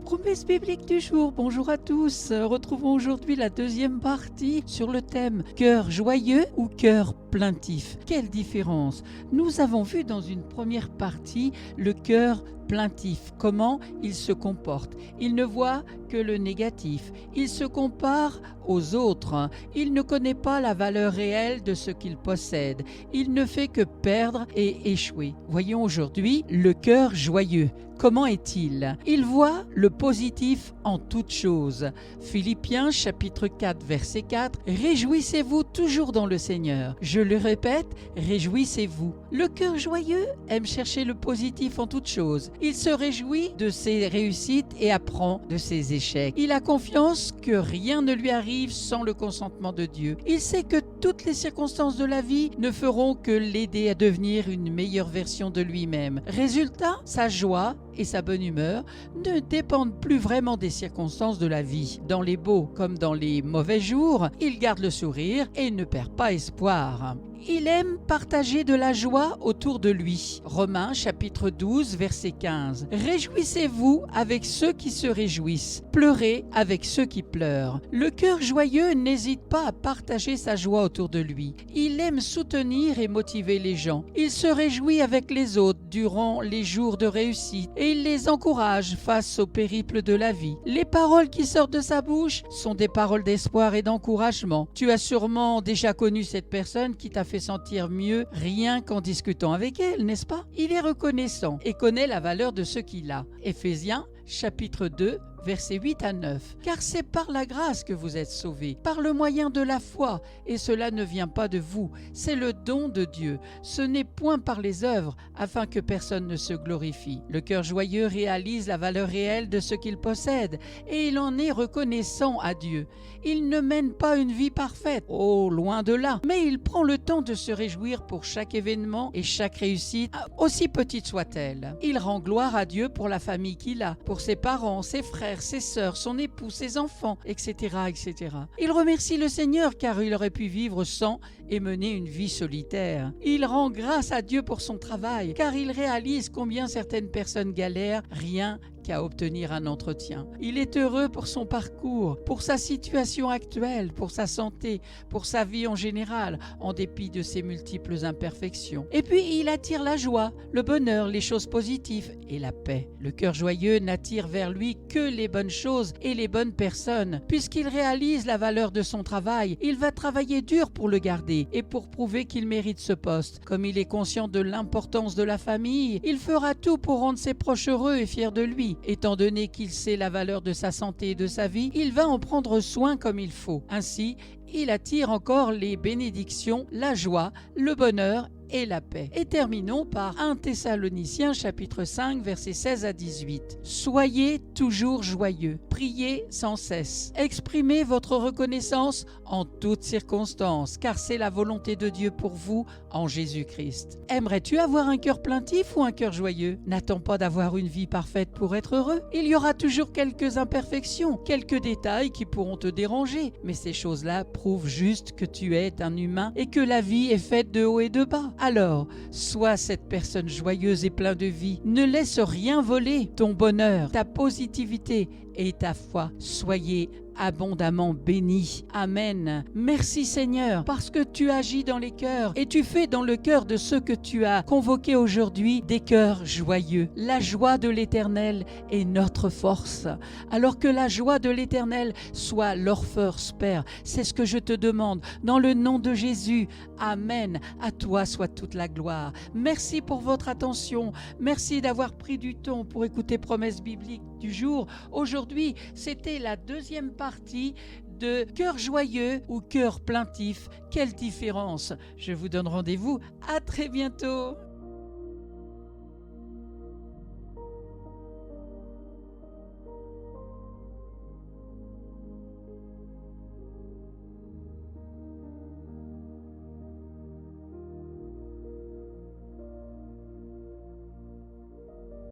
Promesse biblique du jour, bonjour à tous. Retrouvons aujourd'hui la deuxième partie sur le thème cœur joyeux ou cœur plaintif. Quelle différence? Nous avons vu dans une première partie le cœur plaintif, comment il se comporte. Il ne voit que le négatif. Il se compare aux autres. Il ne connaît pas la valeur réelle de ce qu'il possède. Il ne fait que perdre et échouer. Voyons aujourd'hui le cœur joyeux. Comment est-il? Il voit le positif en toutes choses. Philippiens chapitre 4 verset 4. Réjouissez-vous toujours dans le Seigneur. Je le répète, réjouissez-vous. Le cœur joyeux aime chercher le positif en toutes choses. Il se réjouit de ses réussites et apprend de ses échecs. Il a confiance que rien ne lui arrive sans le consentement de Dieu. Il sait que toutes les circonstances de la vie ne feront que l'aider à devenir une meilleure version de lui-même. Résultat, sa joie et sa bonne humeur ne dépendent plus vraiment des circonstances de la vie. Dans les beaux comme dans les mauvais jours, il garde le sourire et ne perd pas espoir. Il aime partager de la joie autour de lui. Romains chapitre 12 verset 15. Réjouissez-vous avec ceux qui se réjouissent, pleurez avec ceux qui pleurent. Le cœur joyeux n'hésite pas à partager sa joie autour de lui. Il aime soutenir et motiver les gens. Il se réjouit avec les autres durant les jours de réussite et il les encourage face au périple de la vie. Les paroles qui sortent de sa bouche sont des paroles d'espoir et d'encouragement. Tu as sûrement déjà connu cette personne qui t'a fait sentir mieux rien qu'en discutant avec elle, n'est-ce pas? Il est reconnaissant et connaît la valeur de ce qu'il a. Éphésiens chapitre 2 versets 8 à 9. Car c'est par la grâce que vous êtes sauvés, par le moyen de la foi, et cela ne vient pas de vous, c'est le don de Dieu. Ce n'est point par les œuvres, afin que personne ne se glorifie. Le cœur joyeux réalise la valeur réelle de ce qu'il possède, et il en est reconnaissant à Dieu. Il ne mène pas une vie parfaite, oh, loin de là, mais il prend le temps de se réjouir pour chaque événement et chaque réussite, aussi petite soit-elle. Il rend gloire à Dieu pour la famille qu'il a, pour ses parents, ses frères, ses sœurs, son époux, ses enfants, etc., etc. Il remercie le Seigneur car il aurait pu vivre sans et mener une vie solitaire. Il rend grâce à Dieu pour son travail car il réalise combien certaines personnes galèrent rien qu'à obtenir un entretien. Il est heureux pour son parcours, pour sa situation actuelle, pour sa santé, pour sa vie en général, en dépit de ses multiples imperfections. Et puis il attire la joie, le bonheur, les choses positives et la paix. Le cœur joyeux n'attire vers lui que les bonnes choses et les bonnes personnes. Puisqu'il réalise la valeur de son travail, il va travailler dur pour le garder et pour prouver qu'il mérite ce poste. Comme il est conscient de l'importance de la famille, il fera tout pour rendre ses proches heureux et fiers de lui. Étant donné qu'il sait la valeur de sa santé et de sa vie, il va en prendre soin comme il faut. Ainsi, il attire encore les bénédictions, la joie, le bonheur et la paix. Et terminons par 1 Thessaloniciens chapitre 5 versets 16 à 18. Soyez toujours joyeux, priez sans cesse, exprimez votre reconnaissance en toutes circonstances, car c'est la volonté de Dieu pour vous en Jésus-Christ. Aimerais-tu avoir un cœur plaintif ou un cœur joyeux? N'attends pas d'avoir une vie parfaite pour être heureux. Il y aura toujours quelques imperfections, quelques détails qui pourront te déranger, mais ces choses-là prouvent juste que tu es un humain et que la vie est faite de haut et de bas. Alors, sois cette personne joyeuse et pleine de vie. Ne laisse rien voler ton bonheur, ta positivité et ta foi. Soyez abondamment bénis. Amen. Merci Seigneur, parce que tu agis dans les cœurs et tu fais dans le cœur de ceux que tu as convoqués aujourd'hui des cœurs joyeux. La joie de l'Éternel est notre force. Alors que la joie de l'Éternel soit leur force, Père. C'est ce que je te demande. Dans le nom de Jésus. Amen. À toi soit toute la gloire. Merci pour votre attention. Merci d'avoir pris du temps pour écouter Promesse biblique du jour. Aujourd'hui, c'était la deuxième partie de cœur joyeux ou cœur plaintif. Quelle différence! Je vous donne rendez-vous à très bientôt.